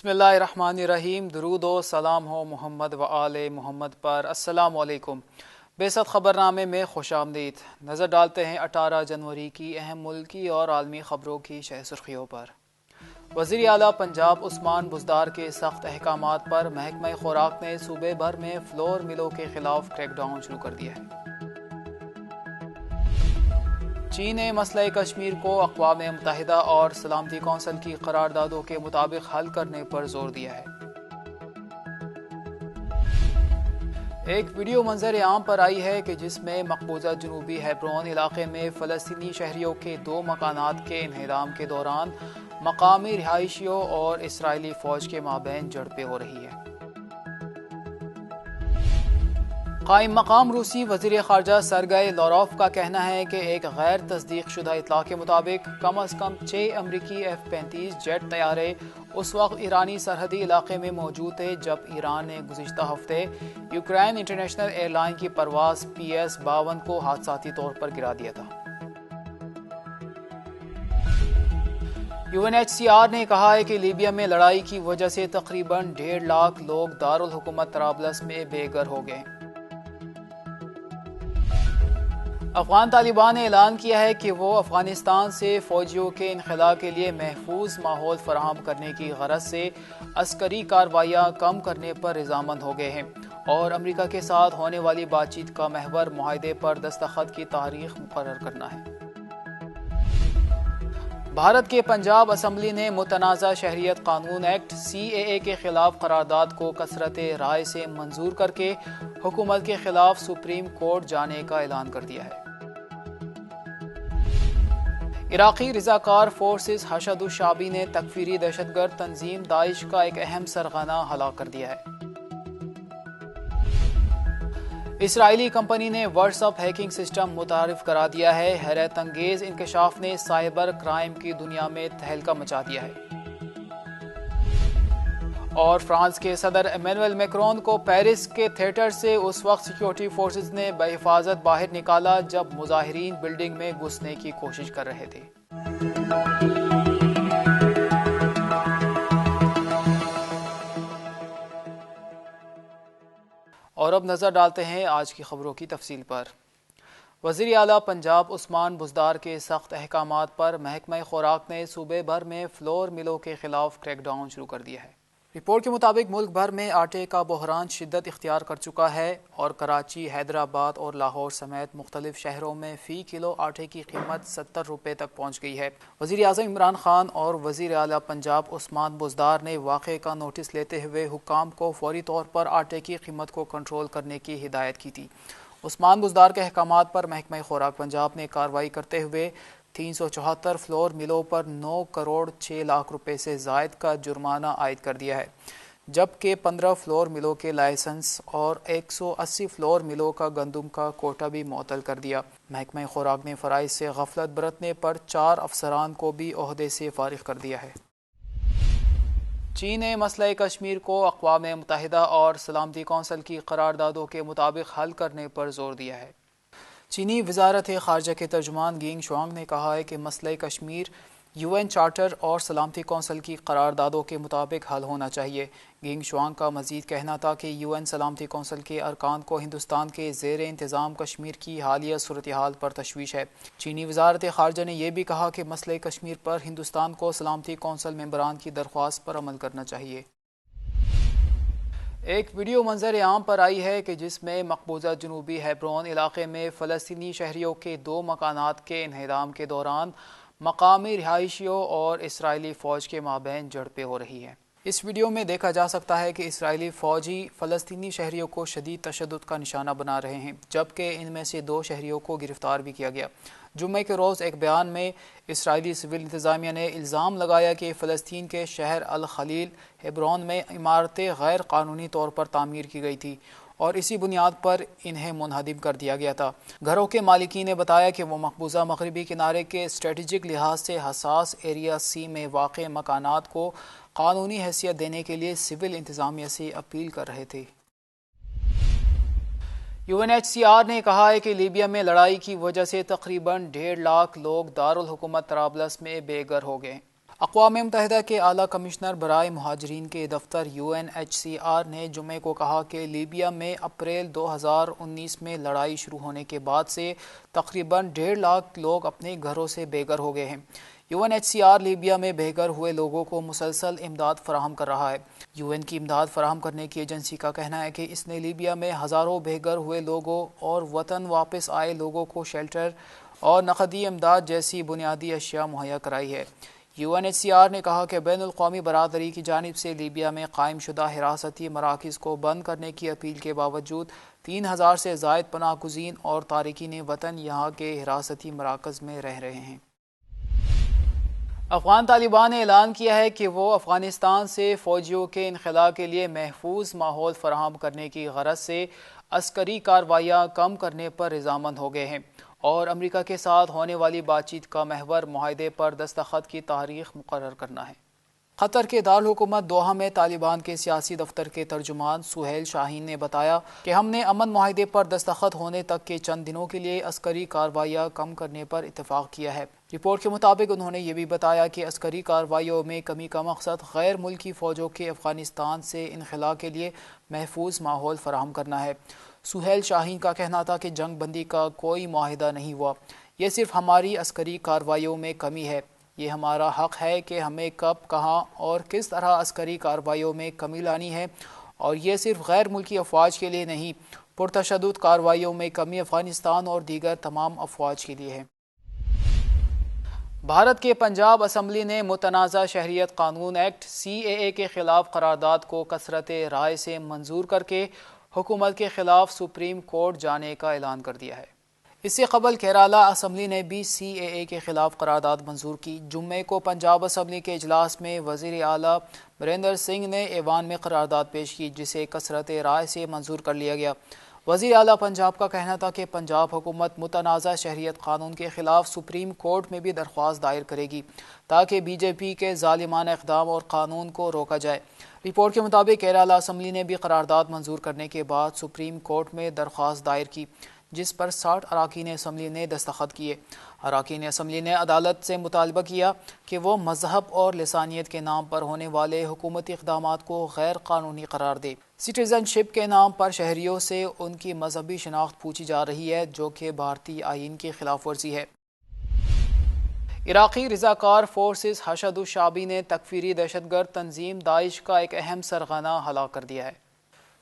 بسم اللہ الرحمن الرحیم۔ درود و سلام ہو محمد و آل محمد پر۔ السلام علیکم۔ بیست خبرنامے میں خوش آمدید۔ نظر ڈالتے ہیں 18 جنوری کی اہم ملکی اور عالمی خبروں کی شہ سرخیوں پر۔ وزیر اعلیٰ پنجاب عثمان بزدار کے سخت احکامات پر محکمہ خوراک نے صوبے بھر میں فلور ملوں کے خلاف کریک ڈاؤن شروع کر دیا ہے۔ چین نے مسئلہ کشمیر کو اقوام متحدہ اور سلامتی کونسل کی قراردادوں کے مطابق حل کرنے پر زور دیا ہے۔ ایک ویڈیو منظر عام پر آئی ہے کہ جس میں مقبوضہ جنوبی ہیبرون علاقے میں فلسطینی شہریوں کے 2 مکانات کے انہدام کے دوران مقامی رہائشیوں اور اسرائیلی فوج کے مابین جھڑپیں ہو رہی ہیں۔ قائم مقام روسی وزیر خارجہ سرگئی لاروف کا کہنا ہے کہ ایک غیر تصدیق شدہ اطلاع کے مطابق کم از کم 6 امریکی F-35 جیٹ طیارے اس وقت ایرانی سرحدی علاقے میں موجود تھے جب ایران نے گزشتہ ہفتے یوکرین انٹرنیشنل ایئر لائن کی پرواز PS-52 کو حادثاتی طور پر گرا دیا تھا۔ UNHCR نے کہا ہے کہ لیبیا میں لڑائی کی وجہ سے تقریباً 1.5 لاکھ لوگ دارالحکومت طرابلس میں بے گھر ہو گئے۔ افغان طالبان نے اعلان کیا ہے کہ وہ افغانستان سے فوجیوں کے انخلاء کے لیے محفوظ ماحول فراہم کرنے کی غرض سے عسکری کارروائیاں کم کرنے پر رضامند ہو گئے ہیں اور امریکہ کے ساتھ ہونے والی بات چیت کا محور معاہدے پر دستخط کی تاریخ مقرر کرنا ہے۔ بھارت کے پنجاب اسمبلی نے متنازع شہریت قانون ایکٹ CAA کے خلاف قرارداد کو کثرت رائے سے منظور کر کے حکومت کے خلاف سپریم کورٹ جانے کا اعلان کر دیا ہے۔ عراقی رضاکار فورسز حشد الشعبی نے تکفیری دہشت گرد تنظیم داعش کا ایک اہم سرغنہ ہلاک کر دیا ہے۔ اسرائیلی کمپنی نے واٹس ایپ ہیکنگ سسٹم متعارف کرا دیا ہے۔ حیرت انگیز انکشاف نے سائبر کرائم کی دنیا میں تہلکہ مچا دیا ہے۔ اور فرانس کے صدر ایمینوئل میکرون کو پیرس کے تھیٹر سے اس وقت سیکیورٹی فورسز نے بحفاظت باہر نکالا جب مظاہرین بلڈنگ میں گھسنے کی کوشش کر رہے تھے۔ اور اب نظر ڈالتے ہیں آج کی خبروں کی تفصیل پر۔ وزیر اعلیٰ پنجاب عثمان بزدار کے سخت احکامات پر محکمہ خوراک نے صوبے بھر میں فلور ملوں کے خلاف کریک ڈاؤن شروع کر دیا ہے۔ رپورٹ کے مطابق ملک بھر میں آٹے کا بحران شدت اختیار کر چکا ہے اور کراچی، حیدرآباد اور لاہور سمیت مختلف شہروں میں فی کلو آٹے کی قیمت 70 روپے تک پہنچ گئی ہے۔ وزیر اعظم عمران خان اور وزیر اعلیٰ پنجاب عثمان بزدار نے واقعے کا نوٹس لیتے ہوئے حکام کو فوری طور پر آٹے کی قیمت کو کنٹرول کرنے کی ہدایت کی تھی۔ عثمان بزدار کے احکامات پر محکمہ خوراک پنجاب نے کارروائی کرتے ہوئے 374 فلور ملوں پر 9 کروڑ 6 لاکھ روپے سے زائد کا جرمانہ عائد کر دیا ہے، جبکہ 15 فلور ملوں کے لائسنس اور 180 فلور ملوں کا گندم کا کوٹا بھی معطل کر دیا۔ محکمہ خوراک نے فرائض سے غفلت برتنے پر 4 افسران کو بھی عہدے سے فارغ کر دیا ہے۔ چین نے مسئلہ کشمیر کو اقوام متحدہ اور سلامتی کونسل کی قراردادوں کے مطابق حل کرنے پر زور دیا ہے۔ چینی وزارت خارجہ کے ترجمان گینگ شوانگ نے کہا ہے کہ مسئلہ کشمیر UN چارٹر اور سلامتی کونسل کی قراردادوں کے مطابق حل ہونا چاہیے۔ گینگ شوانگ کا مزید کہنا تھا کہ UN سلامتی کونسل کے ارکان کو ہندوستان کے زیر انتظام کشمیر کی حالیہ صورتحال پر تشویش ہے۔ چینی وزارت خارجہ نے یہ بھی کہا کہ مسئلہ کشمیر پر ہندوستان کو سلامتی کونسل ممبران کی درخواست پر عمل کرنا چاہیے۔ ایک ویڈیو منظر عام پر آئی ہے کہ جس میں مقبوضہ جنوبی ہیبرون علاقے میں فلسطینی شہریوں کے 2 مکانات کے انہدام کے دوران مقامی رہائشیوں اور اسرائیلی فوج کے مابین جھڑپیں ہو رہی ہیں۔ اس ویڈیو میں دیکھا جا سکتا ہے کہ اسرائیلی فوجی فلسطینی شہریوں کو شدید تشدد کا نشانہ بنا رہے ہیں، جبکہ ان میں سے 2 شہریوں کو گرفتار بھی کیا گیا۔ جمعہ کے روز ایک بیان میں اسرائیلی سول انتظامیہ نے الزام لگایا کہ فلسطین کے شہر الخلیل ہیبرون میں عمارتیں غیر قانونی طور پر تعمیر کی گئی تھی اور اسی بنیاد پر انہیں منہدم کر دیا گیا تھا۔ گھروں کے مالکین نے بتایا کہ وہ مقبوضہ مغربی کنارے کے اسٹریٹجک لحاظ سے حساس ایریا C میں واقع مکانات کو قانونی حیثیت دینے کے لیے سول انتظامیہ سے اپیل کر رہے تھے۔ UNHCR نے کہا ہے کہ لیبیا میں لڑائی کی وجہ سے تقریباً 1.5 لاکھ لوگ دارالحکومت طرابلس میں بے گھر ہو گئے۔ اقوام متحدہ کے اعلیٰ کمشنر برائے مہاجرین کے دفتر UNHCR نے جمعے کو کہا کہ لیبیا میں اپریل 2019 میں لڑائی شروع ہونے کے بعد سے تقریباً 1.5 لاکھ لوگ اپنے گھروں سے بے گھر ہو گئے ہیں۔ UNHCR لیبیا میں بے گھر ہوئے لوگوں کو مسلسل امداد فراہم کر رہا ہے۔ UN کی امداد فراہم کرنے کی ایجنسی کا کہنا ہے کہ اس نے لیبیا میں ہزاروں بے گھر ہوئے لوگوں اور وطن واپس آئے لوگوں کو شیلٹر اور نقدی امداد جیسی بنیادی اشیاء مہیا کرائی ہے۔ UNHCR نے کہا کہ بین الاقوامی برادری کی جانب سے لیبیا میں قائم شدہ حراستی مراکز کو بند کرنے کی اپیل کے باوجود 3000 سے زائد پناہ گزین اور تارکین وطن یہاں کے حراستی مراکز میں رہ رہے ہیں۔ افغان طالبان نے اعلان کیا ہے کہ وہ افغانستان سے فوجیوں کے انخلاء کے لیے محفوظ ماحول فراہم کرنے کی غرض سے عسکری کارروائیاں کم کرنے پر رضامند ہو گئے ہیں اور امریکہ کے ساتھ ہونے والی بات چیت کا محور معاہدے پر دستخط کی تاریخ مقرر کرنا ہے۔ قطر کے دارالحکومت دوحہ میں طالبان کے سیاسی دفتر کے ترجمان سہیل شاہین نے بتایا کہ ہم نے امن معاہدے پر دستخط ہونے تک کے چند دنوں کے لیے عسکری کارروائیاں کم کرنے پر اتفاق کیا ہے۔ رپورٹ کے مطابق انہوں نے یہ بھی بتایا کہ عسکری کارروائیوں میں کمی کا مقصد غیر ملکی فوجوں کے افغانستان سے انخلاء کے لیے محفوظ ماحول فراہم کرنا ہے۔ سہیل شاہین کا کہنا تھا کہ جنگ بندی کا کوئی معاہدہ نہیں ہوا، یہ صرف ہماری عسکری کارروائیوں میں کمی ہے۔ یہ ہمارا حق ہے کہ ہمیں کب، کہاں اور کس طرح عسکری کارروائیوں میں کمی لانی ہے، اور یہ صرف غیر ملکی افواج کے لیے نہیں، پرتشدد کارروائیوں میں کمی افغانستان اور دیگر تمام افواج کے لیے ہے۔ بھارت کے پنجاب اسمبلی نے متنازع شہریت قانون ایکٹ CAA کے خلاف قرارداد کو کثرت رائے سے منظور کر کے حکومت کے خلاف سپریم کورٹ جانے کا اعلان کر دیا ہے۔ اس سے قبل کیرالہ اسمبلی نے بھی CAA کے خلاف قرارداد منظور کی۔ جمعے کو پنجاب اسمبلی کے اجلاس میں وزیر اعلیٰ بریندر سنگھ نے ایوان میں قرارداد پیش کی، جسے کثرت رائے سے منظور کر لیا گیا۔ وزیر اعلیٰ پنجاب کا کہنا تھا کہ پنجاب حکومت متنازع شہریت قانون کے خلاف سپریم کورٹ میں بھی درخواست دائر کرے گی تاکہ BJP کے ظالمانہ اقدام اور قانون کو روکا جائے۔ رپورٹ کے مطابق کیرالہ اسمبلی نے بھی قرارداد منظور کرنے کے بعد سپریم کورٹ میں درخواست دائر کی، جس پر 60 اراکین اسمبلی نے دستخط کیے۔ اراکین اسمبلی نے عدالت سے مطالبہ کیا کہ وہ مذہب اور لسانیت کے نام پر ہونے والے حکومتی اقدامات کو غیر قانونی قرار دے۔ سٹیزن شپ کے نام پر شہریوں سے ان کی مذہبی شناخت پوچھی جا رہی ہے، جو کہ بھارتی آئین کی خلاف ورزی ہے۔ عراقی رضاکار فورسز حشد الشعبی نے تکفیری دہشت گرد تنظیم داعش کا ایک اہم سرغنہ ہلاک کر دیا ہے۔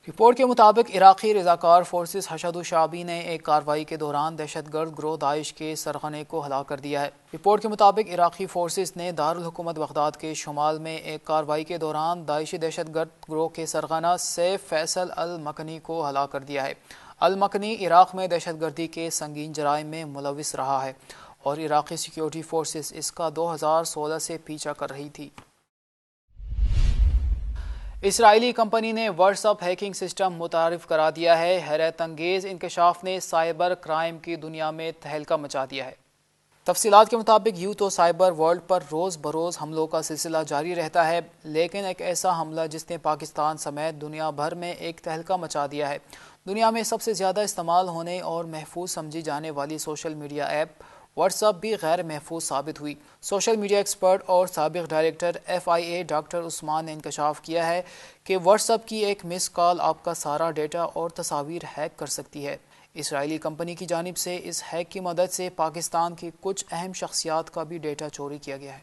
رپورٹ کے مطابق عراقی رضاکار فورسز حشد الشعبی نے ایک کارروائی کے دوران دہشت گرد گروہ داعش کے سرغنے کو ہلاک کر دیا ہے۔ رپورٹ کے مطابق عراقی فورسز نے دارالحکومت بغداد کے شمال میں ایک کارروائی کے دوران داعشی دہشت گرد گروہ کے سرغنہ سیف فیصل المکنی کو ہلاک کر دیا ہے۔ المکنی عراق میں دہشت گردی کے سنگین جرائم میں ملوث رہا ہے اور عراقی سیکیورٹی فورسز اس کا 2016 سے پیچھا کر رہی تھی۔ اسرائیلی کمپنی نے واٹس ایپ ہیکنگ سسٹم متعارف کرا دیا ہے۔ حیرت انگیز انکشاف نے سائبر کرائم کی دنیا میں تہلکہ مچا دیا ہے۔ تفصیلات کے مطابق یوں تو سائبر ورلڈ پر روز بروز حملوں کا سلسلہ جاری رہتا ہے، لیکن ایک ایسا حملہ جس نے پاکستان سمیت دنیا بھر میں ایک تہلکہ مچا دیا ہے۔ دنیا میں سب سے زیادہ استعمال ہونے اور محفوظ سمجھی جانے والی social media app what's app بھی غیر محفوظ ثابت ہوئی۔ سوشل میڈیا ایکسپرٹ اور سابق ڈائریکٹر FIA ڈاکٹر عثمان نے انکشاف کیا ہے کہ واٹس ایپ کی ایک مس کال آپ کا سارا ڈیٹا اور تصاویر ہیک کر سکتی ہے۔ اسرائیلی کمپنی کی جانب سے اس ہیک کی مدد سے پاکستان کی کچھ اہم شخصیات کا بھی ڈیٹا چوری کیا گیا ہے۔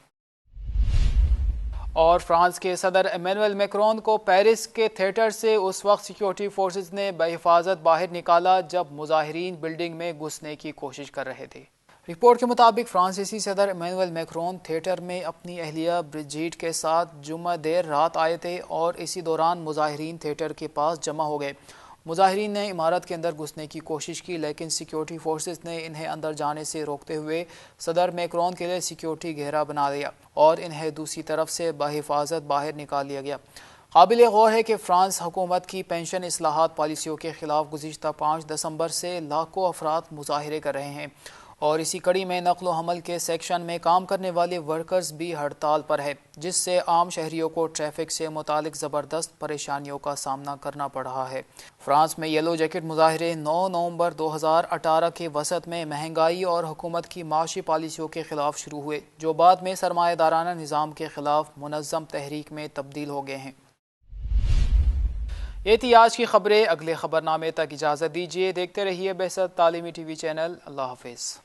اور فرانس کے صدر ایمینوئل میکرون کو پیرس کے تھیٹر سے اس وقت سیکیورٹی فورسز نے بحفاظت باہر نکالا جب مظاہرین بلڈنگ میں گھسنے کی کوشش کر رہے تھے۔ رپورٹ کے مطابق فرانسیسی صدر ایمینوئل میکرون تھیٹر میں اپنی اہلیہ برجیٹ کے ساتھ جمعہ دیر رات آئے تھے اور اسی دوران مظاہرین تھیٹر کے پاس جمع ہو گئے۔ مظاہرین نے عمارت کے اندر گھسنے کی کوشش کی، لیکن سیکیورٹی فورسز نے انہیں اندر جانے سے روکتے ہوئے صدر میکرون کے لیے سیکیورٹی گھیرا بنا دیا اور انہیں دوسری طرف سے بحفاظت باہر نکال لیا گیا۔ قابل غور ہے کہ فرانس حکومت کی پینشن اصلاحات پالیسیوں کے خلاف گزشتہ 5 دسمبر سے لاکھوں افراد مظاہرے کر رہے ہیں اور اسی کڑی میں نقل و حمل کے سیکشن میں کام کرنے والے ورکرز بھی ہڑتال پر ہے، جس سے عام شہریوں کو ٹریفک سے متعلق زبردست پریشانیوں کا سامنا کرنا پڑ رہا ہے۔ فرانس میں یلو جیکٹ مظاہرے 9 نومبر 2018 کے وسط میں مہنگائی اور حکومت کی معاشی پالیسیوں کے خلاف شروع ہوئے، جو بعد میں سرمایہ دارانہ نظام کے خلاف منظم تحریک میں تبدیل ہو گئے ہیں۔ یہ تھی آج کی خبریں۔ اگلے خبر نامے تک اجازت دیجیے۔ دیکھتے رہیے بہست تعلیمی ٹی وی چینل۔ اللہ حافظ۔